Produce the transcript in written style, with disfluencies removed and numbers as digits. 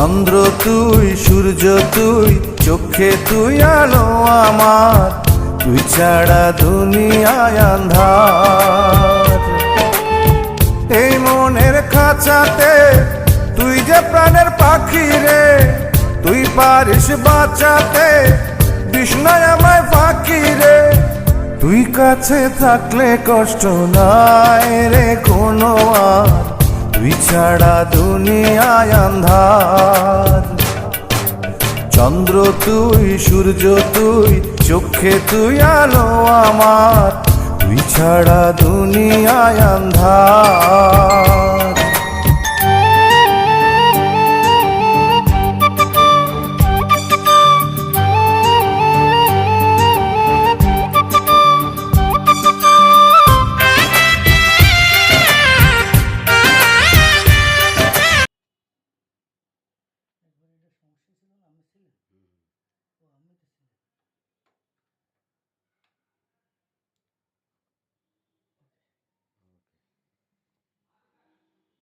চন্দ্র তুই, সূর্য তুই, চোখে তুই আলো আমার, তুই ছাড়া দুনিয়ায় আন্ধার। এই মনের খাঁচাতে তুই যে প্রাণের পাখি রে, তুই পারিস বাঁচাতে বিষ্ণায় আমায় ফাঁকি রে। তুই কাছে থাকলে কষ্ট নাই রে কোনো আর, তুই ছাড়া দুনিয়ায় আন্ধার। চন্দ্র তুই, সূর্য তুই, চোখে তুই আলো আমার, তুই ছাড়া দুনিয়ায় আন্ধার। একবার এটা সমস্যা ছিল না, আমি ছিলাম, তো আমি তো ছিলাম।